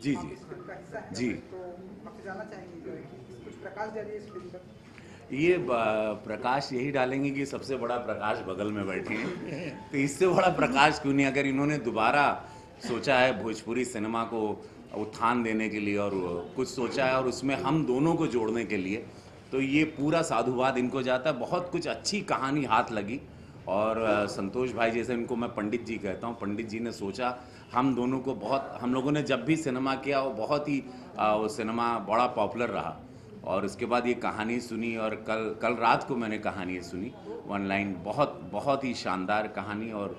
जी आप जी इस फिल्म का हिस्सा हैं, जी। तो आपसे जानना चाहेंगे जो है कि कुछ प्रकाश डालिए इस फिल्म पर। ये प्रकाश यही डालेंगे कि सबसे बड़ा प्रकाश बगल में बैठे हैं, तो इससे बड़ा प्रकाश क्यों नहीं। अगर इन्होंने दोबारा सोचा है भोजपुरी सिनेमा को उत्थान देने के लिए और कुछ सोचा है और उसमें हम दोनों को जोड़ने के लिए, तो ये पूरा साधुवाद इनको जाता है। बहुत कुछ अच्छी कहानी हाथ लगी और संतोष भाई जैसे इनको मैं पंडित जी कहता हूँ, पंडित जी ने सोचा हम दोनों को बहुत, हम लोगों ने जब भी सिनेमा किया वो बहुत ही वो सिनेमा बड़ा पॉपुलर रहा। और उसके बाद ये कहानी सुनी और कल कल रात को मैंने कहानी सुनी वन लाइन, बहुत बहुत ही शानदार कहानी। और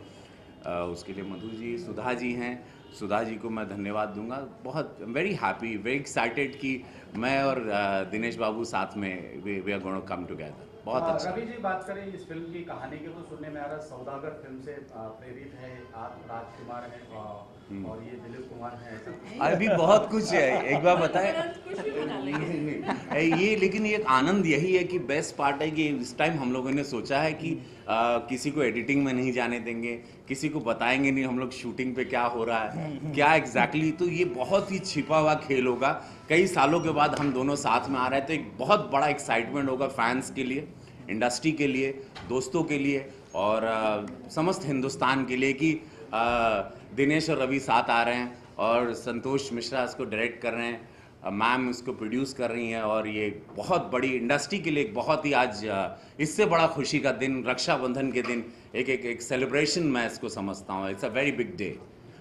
उसके लिए मधु जी, सुधा जी हैं, सुधा जी को मैं धन्यवाद दूंगा। बहुत वेरी हैप्पी, वेरी एक्साइटेड कि मैं और दिनेश बाबू साथ में we are going to come together. बहुत अच्छा। रवि जी, बात करें इस फिल्म की कहानी की तो सुनने में आ रहा है सौदागर फिल्म से प्रेरित है। आप राजकुमार हैं और ये दिलीप कुमार हैं, ऐसा कुछ? अभी बहुत कुछ है, एक बार बताएं। कुछ भी बना लेंगे। ये लेकिन ये एक आनंद यही है कि बेस्ट पार्ट है कि इस टाइम हम लोगों ने सोचा है कि किसी को एडिटिंग में नहीं जाने देंगे, किसी को बताएंगे नहीं हम लोग शूटिंग पे क्या हो रहा है, क्या एग्जैक्टली। तो ये बहुत ही छिपा हुआ खेल होगा। कई सालों के बाद हम दोनों साथ में आ रहे हैं, तो एक बहुत बड़ा एक्साइटमेंट होगा फैंस के लिए, इंडस्ट्री के लिए, दोस्तों के लिए और समस्त हिंदुस्तान के लिए कि दिनेश और रवि साथ आ रहे हैं और संतोष मिश्रा इसको डायरेक्ट कर रहे हैं, मैम इसको प्रोड्यूस कर रही हैं। और ये बहुत बड़ी इंडस्ट्री के लिए एक बहुत ही आज इससे बड़ा खुशी का दिन, रक्षाबंधन के दिन एक सेलिब्रेशन मैं इसको समझता हूँ। It's a very big day.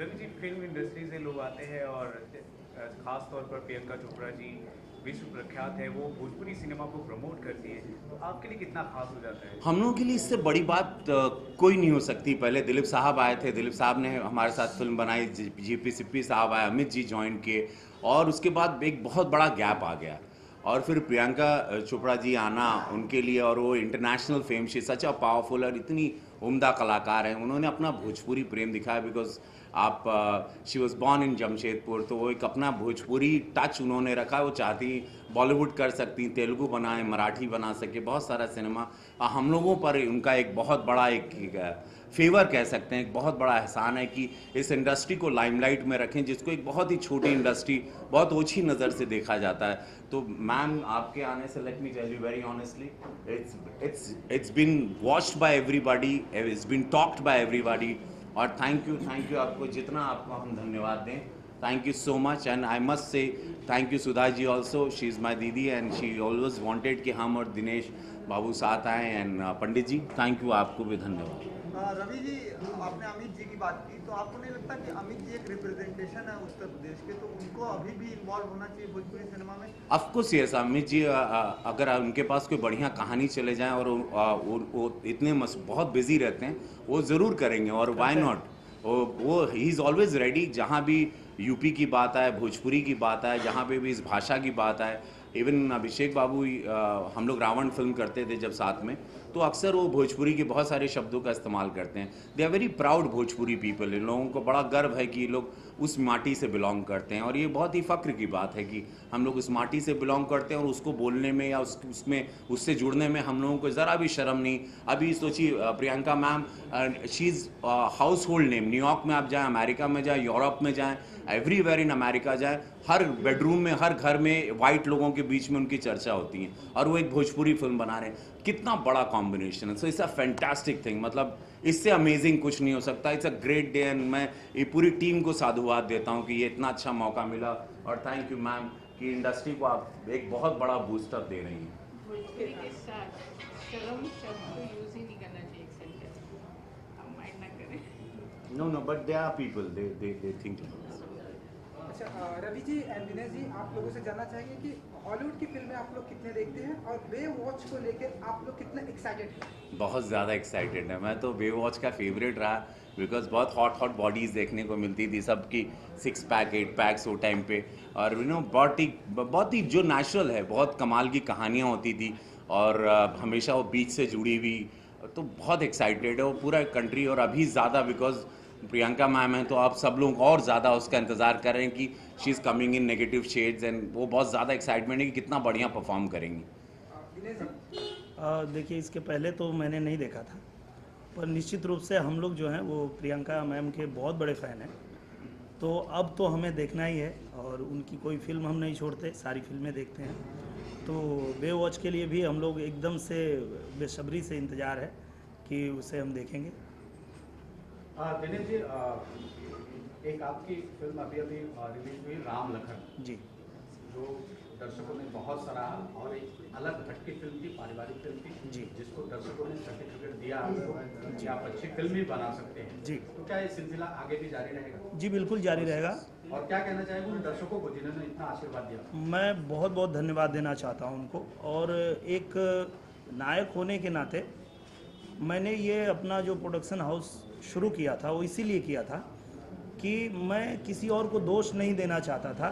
Ravi ji, film industry से लोग आते हैं और खास तौर पर प्रियंका चोपड़ा जी विश्व प्रख्यात है, वो भोजपुरी सिनेमा को प्रमोट करती है, तो आपके लिए कितना खास हो जाता है? हम लोगों के लिए इससे बड़ी बात कोई नहीं हो सकती। पहले दिलीप साहब आए थे, दिलीप साहब ने हमारे साथ फिल्म बनाई, जीपी सिप्पी साहब आए, अमित जी ज्वाइन किए और उसके बाद एक बहुत बड़ा गैप आ गया। और फिर प्रियंका चोपड़ा जी आना उनके लिए, और वो international fame, she such a powerful और इतनी उम्दा कलाकार हैं। उन्होंने अपना भोजपुरी प्रेम दिखाया बिकॉज आप she was born in Jamshedpur, तो वो एक अपना भोजपुरी टच उन्होंने रखा। वो चाहती बॉलीवुड कर सकती, तेलुगु बनाए, मराठी बना सके, बहुत सारा सिनेमा। हम लोगों पर उनका एक बहुत बड़ा एक फेवर कह सकते हैं, एक बहुत बड़ा एहसान है कि इस इंडस्ट्री को लाइमलाइट में रखें, जिसको एक बहुत ही छोटी इंडस्ट्री बहुत ओछी नज़र से देखा जाता है। तो मैम आपके आने से, let me tell you very honestly, it's been watched by everybody, it's been talked by everybody. और थैंक यू आपको, जितना आपको हम धन्यवाद दें, thank you so much. And I must say thank you Sudha ji also, she is my didi and she always wanted कि हम और दिनेश बाबू साथ आए। And Pandit ji, thank you, आपको भी धन्यवाद। रवि जी, आपने अमित जी की बात की, तो आपको नहीं लगता कि अमित जी एक रिप्रेजेंटेशन है उत्तर प्रदेश के, तो उनको अभी भी इन्वॉल्व होना चाहिए भोजपुरी सिनेमा में? ऑफकोर्स यस, अमित जी अगर उनके पास कोई बढ़िया कहानी चले जाएं और वो इतने बहुत बिजी रहते हैं, वो ज़रूर करेंगे। और व्हाई नॉट, वो ही इज़ ऑलवेज रेडी। जहाँ भी यूपी की बात आए, भोजपुरी की बात आए, जहाँ पे भी इस भाषा की बात आए, इवन अभिषेक बाबू, हम लोग रावण फिल्म करते थे जब साथ में, तो अक्सर वो भोजपुरी के बहुत सारे शब्दों का इस्तेमाल करते हैं। They are very proud Bhojpuri people. इन लोगों को बड़ा गर्व है कि ये लोग उस माटी से बिलोंग करते हैं और ये बहुत ही फ़ख्र की बात है कि हम लोग उस माटी से बिलोंग करते हैं और उसको बोलने में या उसमें उससे जुड़ने में हम लोगों को ज़रा भी शर्म नहीं। अभी सोचिए Priyanka ma'am, she is house hold name. New York में आप जाएँ, अमेरिका में जाएँ, यूरोप में जाएँ, एवरीवेयर इन अमेरिका जाएँ, हर बेडरूम में, हर घर में वाइट लोगों के बीच में उनकी चर्चा होती है और वो एक भोजपुरी फिल्म बना रहे हैं। कितना बड़ा कॉम्बिनेशन है। So it's a fantastic thing, मतलब इससे अमेजिंग कुछ नहीं हो सकता। It's a great day and मैं ये पूरी टीम को साधुवाद देता हूँ कि ये इतना अच्छा मौका मिला। और थैंक यू मैम कि इंडस्ट्री को आप एक बहुत बड़ा बूस्टअप दे रही हैं। भोजपुरी के साथ शर्म शब्द यूज ही नहीं करना चाहिए एक सेंटेंस में, हम माइंड ना करें। No but they are people, they think. अच्छा रवि जी एंड दिनेश जी, आप लोगों से जानना चाहेंगे कि हॉलीवुड की फिल्में आप लोग कितने देखते हैं और बे वॉच को लेकर आप लोग कितने एक्साइटेड हैं? बहुत ज़्यादा एक्साइटेड है। मैं तो बे वॉच का फेवरेट रहा बिकॉज बहुत हॉट बॉडीज़ देखने को मिलती थी, सबकी 6 पैक 8 पैक्स वो टाइम पे। और यू नो बहुत ही जो नेचुरल है, बहुत कमाल की कहानियाँ होती थी और हमेशा वो बीच से जुड़ी हुई। तो बहुत एक्साइटेड है वो पूरा कंट्री। और अभी ज़्यादा बिकॉज प्रियंका मैम है, तो आप सब लोग और ज़्यादा उसका इंतज़ार कर रहे हैं कि she is coming in negative shades and वो बहुत ज़्यादा एक्साइटमेंट है कि कितना बढ़िया परफॉर्म करेंगी। दिनेश जी, देखिए, इसके पहले तो मैंने नहीं देखा था, पर निश्चित रूप से हम लोग जो हैं वो प्रियंका मैम के बहुत बड़े फ़ैन हैं। तो अब तो हमें देखना ही है, और उनकी कोई फिल्म हम नहीं छोड़ते, सारी फिल्में देखते हैं। तो बे वॉच के लिए भी हम लोग एकदम से बेसब्री से इंतज़ार है कि उसे हम देखेंगे। दिनेश जी, एक आपकी फिल्म अभी रिलीज हुई राम लखन, जी जो दर्शकों ने बहुत सराहा और एक अलग हटकी फिल्म थी, पारिवारिक फिल्म थी जी। जिसको दर्शकों ने सर्टिफिकेट दिया आपको कि आप अच्छी फिल्म भी बना सकते हैं। जी। तो क्या ये सिलसिला आगे भी जारी रहेगा? जी बिल्कुल जारी रहेगा। और क्या कहना चाहेंगे उन दर्शकों को जिन्होंने इतना आशीर्वाद दिया? मैं बहुत बहुत धन्यवाद देना चाहता हूं उनको, और एक नायक होने के नाते मैंने ये अपना जो प्रोडक्शन हाउस शुरू किया था वो इसीलिए किया था कि मैं किसी और को दोष नहीं देना चाहता था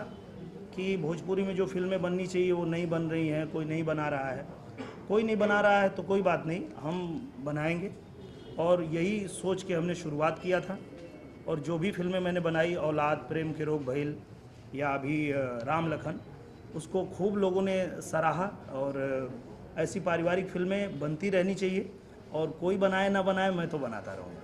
कि भोजपुरी में जो फिल्में बननी चाहिए वो नहीं बन रही हैं, कोई नहीं बना रहा है। कोई नहीं बना रहा है तो कोई बात नहीं, हम बनाएंगे, और यही सोच के हमने शुरुआत किया था। और जो भी फिल्में मैंने बनाई, औलाद, प्रेम के रोग भइल या अभी राम लखन, उसको खूब लोगों ने सराहा। और ऐसी पारिवारिक फिल्में बनती रहनी चाहिए, और कोई बनाए ना बनाए, मैं तो बनाता रहूँगा।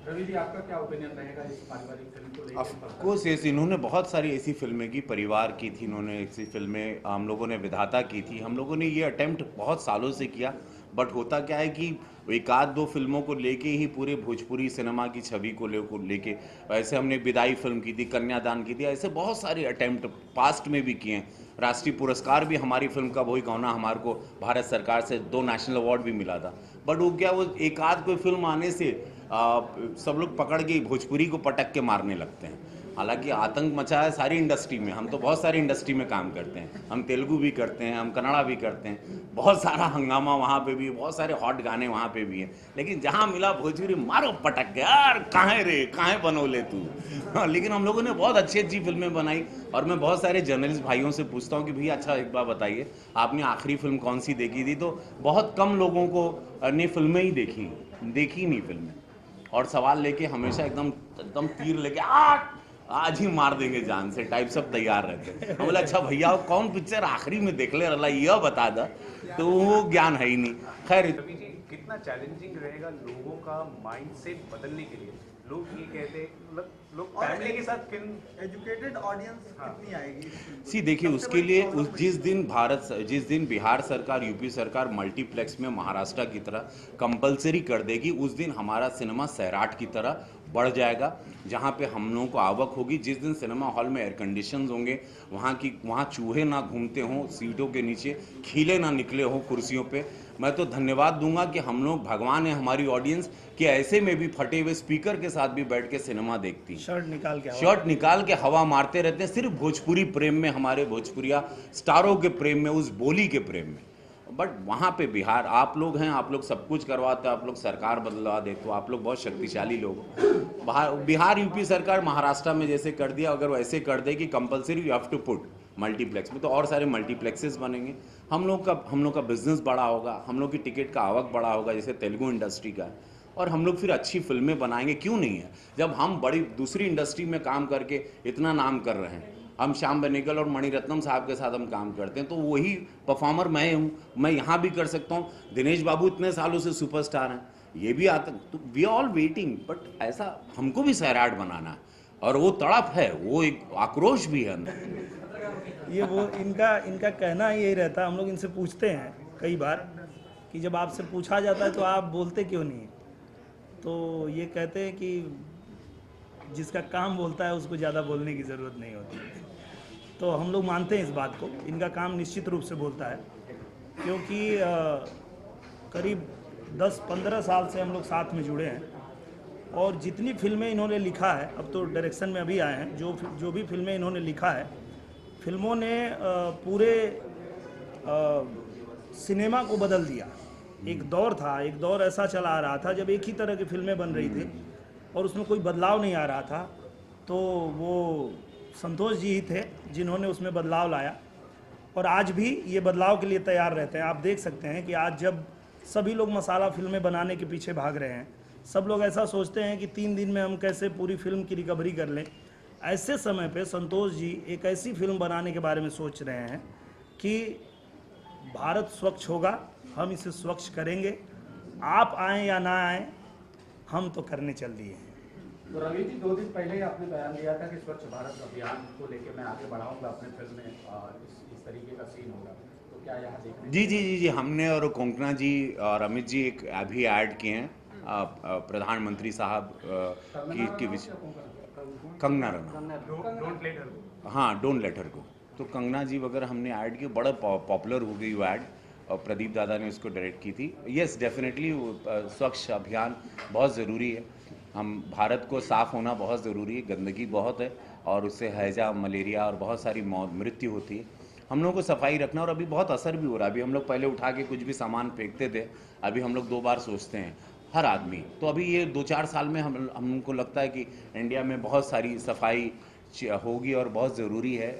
रवि जी, आपका क्या ओपिनियन रहेगा इस पारिवारिक फिल्म को लेकर? ऑफकोर्स इन्होंने बहुत सारी ऐसी फिल्में की, परिवार की थी, इन्होंने ऐसी फिल्में हम लोगों ने विधाता की थी। हम लोगों ने ये अटेम्प्ट बहुत सालों से किया, बट होता क्या है कि एक आध दो फिल्मों को लेके ही पूरे भोजपुरी सिनेमा की छवि को लेके ऐसे हमने विदाई फिल्म की थी, कन्यादान की थी, ऐसे बहुत सारे अटेम्प्ट पास्ट में भी किए हैं। राष्ट्रीय पुरस्कार भी हमारी फिल्म का वही गौना हमारे को भारत सरकार से 2 नेशनल अवार्ड भी मिला था। बट वो क्या, वो एक आध कोई फिल्म आने से सब लोग पकड़ के भोजपुरी को पटक के मारने लगते हैं। हालांकि आतंक मचा है सारी इंडस्ट्री में, हम तो बहुत सारी इंडस्ट्री में काम करते हैं, हम तेलुगु भी करते हैं, हम कन्नड़ा भी करते हैं, बहुत सारा हंगामा वहाँ पे भी, बहुत सारे हॉट गाने वहाँ पे भी हैं। लेकिन जहाँ मिला भोजपुरी मारो पटक के, यार कहाँ रे, कहाँ बनोले तू। हाँ, लेकिन हम लोगों ने बहुत अच्छी अच्छी फिल्में बनाई। और मैं बहुत सारे जर्नलिस्ट भाइयों से पूछता हूँ कि भैया अच्छा एक बार बताइए आपने आखिरी फिल्म कौन सी देखी थी, तो बहुत कम लोगों को ने फिल्में ही देखी नहीं फिल्में, और सवाल लेके हमेशा एकदम तीर लेके आज ही मार देंगे जान से टाइप सब तैयार रहते हैं। हम बोले अच्छा भैया कौन पिक्चर आखिरी में देख ले रहा यह बता दा, तो वो ज्ञान है ही नहीं। खैर, रवि जी, कितना चैलेंजिंग रहेगा लोगों का माइंडसेट बदलने के लिए? लोग ये कहते हैं, मतलब लोग फैमिली के साथ फिल्म, एजुकेटेड ऑडियंस कितनी आएगी? देखिए उसके लिए जिस दिन बिहार सरकार, यूपी सरकार मल्टीप्लेक्स में महाराष्ट्र की तरह कंपलसरी कर देगी, उस दिन हमारा सिनेमा सैराट की तरह बढ़ जाएगा, जहाँ पे हम लोगों को आवक होगी। जिस दिन सिनेमा हॉल में एयर कंडीशन होंगे, वहाँ चूहे ना घूमते हों सीटों के नीचे, खीले ना निकले हों कुर्सियों पे, मैं तो धन्यवाद दूंगा कि हम लोग, भगवान है हमारी ऑडियंस, कि ऐसे में भी फटे हुए स्पीकर के साथ भी बैठ के सिनेमा देखती, शर्ट निकाल के हवा मारते रहते हैं, सिर्फ भोजपुरी प्रेम में, हमारे भोजपुरिया स्टारों के प्रेम में, उस बोली के प्रेम में। बट वहाँ पे बिहार, आप लोग हैं, आप लोग सब कुछ करवाते हो, आप लोग सरकार बदलवा देते हो, आप लोग बहुत शक्तिशाली लोग हो। बिहार यूपी सरकार महाराष्ट्र में जैसे कर दिया, अगर वैसे कर दे कि compulsory you have to put multiplex में, तो और सारे मल्टीप्लेक्सेस बनेंगे, हम लोग का बिजनेस बड़ा होगा, हम लोग की टिकट का आवक बड़ा होगा जैसे तेलुगु इंडस्ट्री का, और हम लोग फिर अच्छी फिल्में बनाएंगे। क्यों नहीं है, जब हम बड़ी दूसरी इंडस्ट्री में काम करके इतना नाम कर रहे हैं, हम श्याम बेनेगल और मणिरत्नम साहब के साथ हम काम करते हैं, तो वही परफॉर्मर मैं हूँ, मैं यहाँ भी कर सकता हूँ। दिनेश बाबू इतने सालों से सुपरस्टार हैं, ये भी आता, तो वी ऑल वेटिंग, बट ऐसा हमको भी सैराट बनाना है, और वो तड़प है, वो एक आक्रोश भी है अंदर। ये वो इनका कहना यही रहता है, हम लोग इनसे पूछते हैं कई बार कि जब आपसे पूछा जाता है तो आप बोलते क्यों नहीं, तो ये कहते हैं कि जिसका काम बोलता है उसको ज़्यादा बोलने की ज़रूरत नहीं होती। तो हम लोग मानते हैं इस बात को, इनका काम निश्चित रूप से बोलता है, क्योंकि करीब 10-15 साल से हम लोग साथ में जुड़े हैं, और जितनी फिल्में इन्होंने लिखा है, अब तो डायरेक्शन में अभी आए हैं, जो भी फिल्में इन्होंने लिखा है, फिल्मों ने पूरे सिनेमा को बदल दिया। एक दौर ऐसा चला आ रहा था जब एक ही तरह की फिल्में बन रही थी और उसमें कोई बदलाव नहीं आ रहा था, तो वो संतोष जी ही थे जिन्होंने उसमें बदलाव लाया, और आज भी ये बदलाव के लिए तैयार रहते हैं। आप देख सकते हैं कि आज जब सभी लोग मसाला फिल्में बनाने के पीछे भाग रहे हैं, सब लोग ऐसा सोचते हैं कि 3 दिन में हम कैसे पूरी फिल्म की रिकवरी कर लें, ऐसे समय पे संतोष जी एक ऐसी फिल्म बनाने के बारे में सोच रहे हैं कि भारत स्वच्छ होगा, हम इसे स्वच्छ करेंगे, आप आएँ या ना आएँ, हम तो करने चल दिए हैं। तो रवि जी 2 दिन पहले ही आपने बयान दिया था कि स्वच्छ भारत अभियान को लेकर मैं आगे बढ़ाऊंगा अपने फिल्म में, इस तरीके का सीन होगा, तो क्या यहाँ देखने जी, हमने और कोंकणा जी और अमित जी एक अभी ऐड किए हैं प्रधानमंत्री साहब की Kangana Ranaut, don't let her. हाँ डोंट लेट हर गो, तो कंगना जी वगैरह हमने ऐड की, बड़ा पॉपुलर हो गई वो ऐड और प्रदीप दादा ने उसको डायरेक्ट की थी। यस डेफिनेटली स्वच्छ अभियान बहुत ज़रूरी है, हम भारत को साफ़ होना बहुत ज़रूरी है, गंदगी बहुत है और उससे हैजा मलेरिया और बहुत सारी मृत्यु होती है। हम लोगों को सफाई रखना और अभी बहुत असर भी हो रहा है। अभी हम लोग पहले उठा के कुछ भी सामान फेंकते थे, अभी हम लोग 2 बार सोचते हैं हर आदमी। तो अभी ये 2-4 साल में हमको लगता है कि इंडिया में बहुत सारी सफाई होगी और बहुत ज़रूरी है।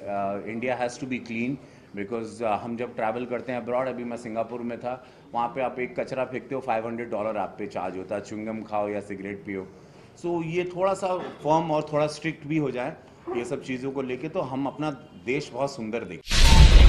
India has to be clean because हम जब ट्रैवल करते हैं अब्रॉड, अभी मैं सिंगापुर में था, वहाँ पे आप एक कचरा फेंकते हो $500 आप पे चार्ज होता है, च्युइंगम खाओ या सिगरेट पियो। सो ये थोड़ा सा फर्म और थोड़ा स्ट्रिक्ट भी हो जाए ये सब चीज़ों को लेके, तो हम अपना देश बहुत सुंदर देखें।